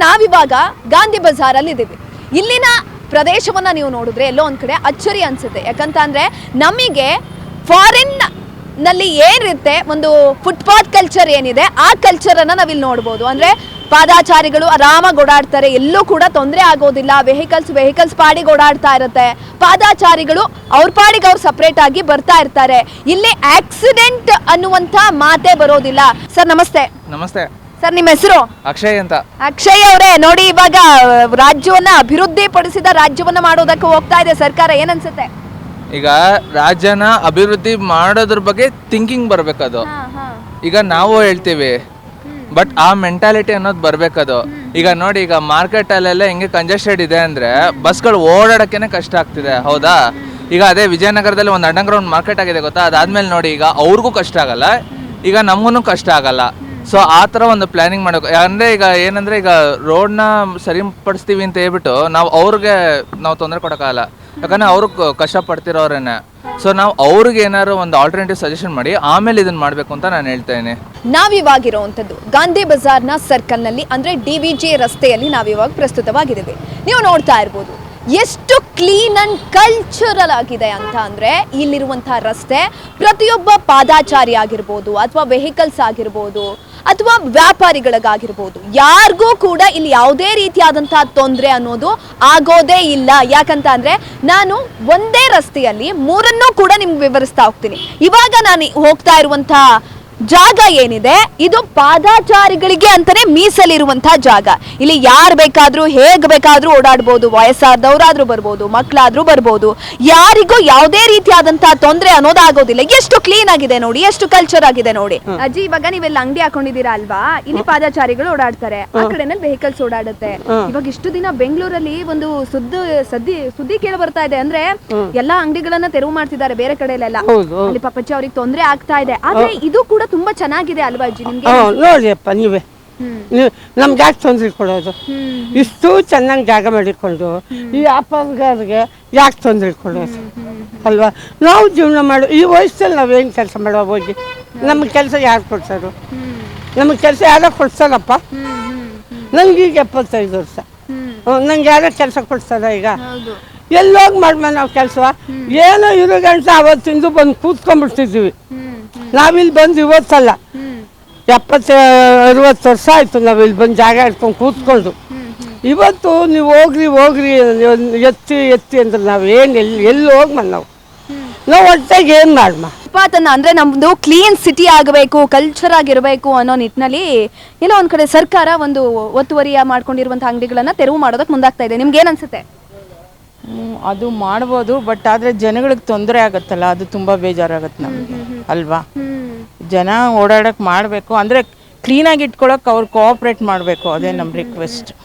ನಾವಿವಾಗ ಗಾಂಧಿ ಬಜಾರ್ ಅಲ್ಲಿ ಇದ್ದೀವಿ. ಇಲ್ಲಿನ ಪ್ರದೇಶವನ್ನ ನೀವು ನೋಡಿದ್ರೆ ಎಲ್ಲೋ ಒಂದ್ ಕಡೆ ಅಚ್ಚರಿ ಅನ್ಸುತ್ತೆ. ಯಾಕಂತ ಅಂದ್ರೆ ನಮಗೆ ಫಾರಿನ್ ನಲ್ಲಿ ಏನಿರುತ್ತೆ ಒಂದು ಫುಟ್ಪಾತ್ ಕಲ್ಚರ್ ಏನಿದೆ ಆ ಕಲ್ಚರ್ ಅನ್ನ ನಾವಿಲ್ಲಿ ನೋಡ್ಬೋದು. ಅಂದ್ರೆ ಪಾದಾಚಾರಿಗಳು ಆರಾಮಾಗಿ ಓಡಾಡ್ತಾರೆ, ಎಲ್ಲೂ ಕೂಡ ತೊಂದರೆ ಆಗೋದಿಲ್ಲ. ವೆಹಿಕಲ್ಸ್ ಪಾಡಿಗೆ ಓಡಾಡ್ತಾ ಇರುತ್ತೆ. ಪಾದಾಚಾರಿಗಳು ಅವ್ರ ಪಾಡಿಗೆ ಅವ್ರು ಸಪ್ರೇಟ್ ಆಗಿ ಬರ್ತಾ ಇರ್ತಾರೆ. ಇಲ್ಲಿ ಆಕ್ಸಿಡೆಂಟ್ ಅನ್ನುವಂತ ಮಾತೇ ಬರೋದಿಲ್ಲ. ಸರ್ ನಮಸ್ತೆ. ನಮಸ್ತೆ ಸರ್, ನಿಮ್ಮ ಹೆಸರು? ಅಕ್ಷಯ್ ಅಂತ. ಅಕ್ಷಯ್ ಅವರೇ, ನೋಡಿ ಇವಾಗ ರಾಜ್ಯವನ್ನ ಅಭಿವೃದ್ಧಿ ಪಡಿಸಿದ ರಾಜ್ಯವನ್ನ ಮಾಡೋದಕ್ಕೆ ಹೋಗ್ತಾ ಇದೆ ಸರ್ಕಾರ, ಏನನ್ಸುತ್ತೆ? ಈಗ ರಾಜ್ಯನ ಅಭಿವೃದ್ಧಿ ಮಾಡೋದ್ರ ಬಗ್ಗೆ ಥಿಂಕಿಂಗ್ ಬರ್ಬೇಕದು. ಈಗ ನಾವು ಹೇಳ್ತೀವಿ, ಬಟ್ ಆ ಮೆಂಟಾಲಿಟಿ ಅನ್ನೋದು ಬರ್ಬೇಕದು. ಈಗ ನೋಡಿ, ಈಗ ಮಾರ್ಕೆಟ್ ಅಲ್ಲೆಲ್ಲ ಹೆಂಗೆ ಕಂಜೆಸ್ಟೆಡ್ ಇದೆ ಅಂದ್ರೆ ಬಸ್ಗಳು ಓಡಾಡಕ್ಕೇನೆ ಕಷ್ಟ ಆಗ್ತಿದೆ, ಹೌದಾ? ಈಗ ಅದೇ ವಿಜಯನಗರದಲ್ಲಿ ಒಂದು ಅಂಡರ್ಗ್ರೌಂಡ್ ಮಾರ್ಕೆಟ್ ಆಗಿದೆ ಗೊತ್ತಾ, ಅದಾದ್ಮೇಲೆ ನೋಡಿ ಈಗ ಅವ್ರಿಗೂ ಕಷ್ಟ ಆಗಲ್ಲ, ಈಗ ನಮಗೂ ಕಷ್ಟ ಆಗಲ್ಲ. ಸೊ ಆ ಥರ ಒಂದು ಪ್ಲಾನಿಂಗ್ ಮಾಡಬೇಕು. ಅಂದರೆ ಈಗ ಏನಂದರೆ, ಈಗ ರೋಡ್ನ ಸರಿಪಡಿಸ್ತೀವಿ ಅಂತ ಹೇಳ್ಬಿಟ್ಟು ನಾವು ತೊಂದರೆ ಕೊಡೋಕ್ಕಾಗಲ್ಲ, ಯಾಕಂದರೆ ಅವರು ಕಷ್ಟಪಡ್ತಿರೋರೇನೆ. ಸೊ ನಾವು ಅವ್ರಿಗೆ ಏನಾದ್ರು ಒಂದು ಆಲ್ಟರ್ನೇಟಿವ್ ಸಜೆಷನ್ ಮಾಡಿ ಆಮೇಲೆ ಇದನ್ನ ಮಾಡಬೇಕು ಅಂತ ನಾನು ಹೇಳ್ತಾ ಇದ್ದೀನಿ. ನಾವಿವಾಗಿರುವಂಥದ್ದು ಗಾಂಧಿ ಬಜಾರ್ನ ಸರ್ಕಲ್ನಲ್ಲಿ, ಅಂದರೆ DVJ ರಸ್ತೆಯಲ್ಲಿ ನಾವಿವಾಗ ಪ್ರಸ್ತುತವಾಗಿದ್ದೀವಿ. ನೀವು ನೋಡ್ತಾ ಇರ್ಬೋದು ಎಷ್ಟು ಕ್ಲೀನ್ ಅಂಡ್ ಕಲ್ಚರಲ್ ಆಗಿದೆ ಅಂತ. ಅಂದರೆ ಇಲ್ಲಿರುವಂತಹ ರಸ್ತೆ ಪ್ರತಿಯೊಬ್ಬ ಪಾದಾಚಾರಿ ಆಗಿರ್ಬೋದು ಅಥವಾ ವೆಹಿಕಲ್ಸ್ ಆಗಿರ್ಬೋದು ಅಥವಾ ವ್ಯಾಪಾರಿಗಳಿಗಾಗಿರ್ಬೋದು, ಯಾರಿಗೂ ಕೂಡ ಇಲ್ಲಿ ಯಾವುದೇ ರೀತಿಯಾದಂತಹ ತೊಂದರೆ ಅನ್ನೋದು ಆಗೋದೇ ಇಲ್ಲ. ಯಾಕಂತ ಅಂದರೆ ನಾನು ಒಂದೇ ರಸ್ತೆಯಲ್ಲಿ ಮೂರನ್ನೂ ಕೂಡ ನಿಮ್ಗೆ ವಿವರಿಸ್ತಾ ಹೋಗ್ತೀನಿ. ಇವಾಗ ನಾನು ಹೋಗ್ತಾ ಇರುವಂತಹ ಜಾಗ ಏನಿದೆ ಇದು ಪಾದಾಚಾರಿಗಳಿಗೆ ಅಂತಾನೆ ಮೀಸಲಿರುವಂತಹ ಜಾಗ. ಇಲ್ಲಿ ಯಾರು ಬೇಕಾದ್ರೂ ಹೇಗ್ ಬೇಕಾದ್ರೂ ಓಡಾಡ್ಬೋದು, ವಯಸ್ಸಾದವರಾದ್ರೂ ಬರ್ಬೋದು, ಮಕ್ಕಳಾದ್ರೂ ಬರ್ಬೋದು, ಯಾರಿಗೂ ಯಾವುದೇ ರೀತಿಯಾದಂತಹ ತೊಂದರೆ ಅನ್ನೋದಾಗೋದಿಲ್ಲ. ಎಷ್ಟು ಕ್ಲೀನ್ ಆಗಿದೆ ನೋಡಿ, ಎಷ್ಟು ಕಲ್ಚರ್ ಆಗಿದೆ ನೋಡಿ. ಅಜ್ಜಿ, ಇವಾಗ ನೀವೆಲ್ಲ ಅಂಗಡಿ ಹಾಕೊಂಡಿದ್ದೀರಾ ಅಲ್ವಾ, ಇಲ್ಲಿ ಪಾದಾಚಾರಿಗಳು ಓಡಾಡ್ತಾರೆ, ಆ ಕಡೆನಲ್ಲಿ ವೆಹಿಕಲ್ಸ್ ಓಡಾಡುತ್ತೆ. ಇವಾಗ ಇಷ್ಟು ದಿನ ಬೆಂಗಳೂರಲ್ಲಿ ಒಂದು ಸುದ್ದಿ ಕೇಳಿ ಬರ್ತಾ ಇದೆ, ಅಂದ್ರೆ ಎಲ್ಲಾ ಅಂಗಡಿಗಳನ್ನ ತೆರವು ಮಾಡ್ತಿದ್ದಾರೆ ಬೇರೆ ಕಡೆಯಲ್ಲೆಲ್ಲ. ಅಲ್ಲಿ ಪಾಪಚ್ಚಿ ಅವ್ರಿಗೆ ತೊಂದರೆ ಆಗ್ತಾ ಇದೆ. ಆದ್ರೆ ಇದು ಕೂಡ ತುಂಬಾ ಚೆನ್ನಾಗಿದೆ ಅಲ್ವಾ ಅಜ್ಜಿ ನಿಮ್ಗೆ? ನೋಡಿಯಪ್ಪ ನೀವೇ, ನಮ್ಗೆ ಯಾಕೆ ತೊಂದರೆ ಕೊಡೋದು? ಇಷ್ಟು ಚೆನ್ನಾಗಿ ಜಾಗ ಮಾಡಿಕೊಂಡು ಈ ವ್ಯಾಪಾರಗಾರರಿಗೆ ಯಾಕೆ ತೊಂದರೆ ಕೊಡೋದು ಅಲ್ವಾ? ನಾವು ಜೀವನ ಮಾಡೋ ಈ ವಯಸ್ಸಲ್ಲಿ ನಾವೇನು ಕೆಲಸ ಮಾಡುವ ಹೋಗಿ? ನಮಗೆ ಕೆಲಸ ಯಾರು ಕೊಡ್ತಾರೋ? ನಮಗೆ ಕೆಲಸ ಯಾರೋ ಕೊಡ್ತಾರಪ್ಪ? ನಂಗೆ ಈಗ 75 ವರ್ಷ, ನಂಗೆ ಯಾರೋ ಕೆಲಸ ಕೊಡ್ತಾರ? ಈಗ ಎಲ್ಲೋಗಿ ಮಾಡ್ಮ ನಾವು ಕೆಲಸ? ಏನೋ ಇರೋ ಗಂಟೆ ಅವತ್ತಿಂದು ಬಂದು ಕೂತ್ಕೊಂಡ್ಬಿಡ್ತಿದ್ವಿ. ನಾವಿಲ್ಲಿ ಬಂದು ಇವತ್ತಲ್ಲ, 70-60 ವರ್ಷ ಆಯ್ತು ನಾವಿಲ್ಲಿ ಬಂದು ಜಾಗ ಇಟ್ಕೊಂಡು ಕೂತ್ಕೊಂಡು. ಇವತ್ತು ನೀವು ಹೋಗ್ರಿ ಎತ್ತಿ ಅಂದ್ರೆ ನಾವು ಏನು ಎಲ್ಲಿ ಹೋಗ್ಮ ನಾವು ಒಟ್ಟಾಗಿ ಏನು ಮಾಡ್ಮ? ಅಂದ್ರೆ ನಮ್ದು ಕ್ಲೀನ್ ಸಿಟಿ ಆಗಬೇಕು, ಕಲ್ಚರ್ ಆಗಿರಬೇಕು ಅನ್ನೋ ನಿಟ್ಟಿನಲ್ಲಿ ಏನೋ ಒಂದ್ ಕಡೆ ಸರ್ಕಾರ ಒಂದು ಒತ್ತುವರಿಯ ಮಾಡ್ಕೊಂಡಿರುವಂತಹ ಅಂಗಡಿಗಳನ್ನ ತೆರವು ಮಾಡೋದಕ್ಕೆ ಮುಂದಾಗ್ತಾ ಇದೆ. ನಿಮ್ಗೆ ಏನ್ ಅನ್ಸುತ್ತೆ? ಅದು ಮಾಡ್ಬೋದು, ಬಟ್ ಆದರೆ ಜನಗಳಿಗೆ ತೊಂದರೆ ಆಗುತ್ತಲ್ಲ, ಅದು ತುಂಬ ಬೇಜಾರಾಗುತ್ತೆ ನಮಗೆ ಅಲ್ವಾ? ಜನ ಓಡಾಡಕ್ಕೆ ಮಾಡಬೇಕು, ಅಂದರೆ ಕ್ಲೀನಾಗಿ ಇಟ್ಕೊಳಕ್ಕೆ ಅವ್ರು ಕೋಆಪ್ರೇಟ್ ಮಾಡಬೇಕು, ಅದೇ ನಮ್ಮ ರಿಕ್ವೆಸ್ಟ್.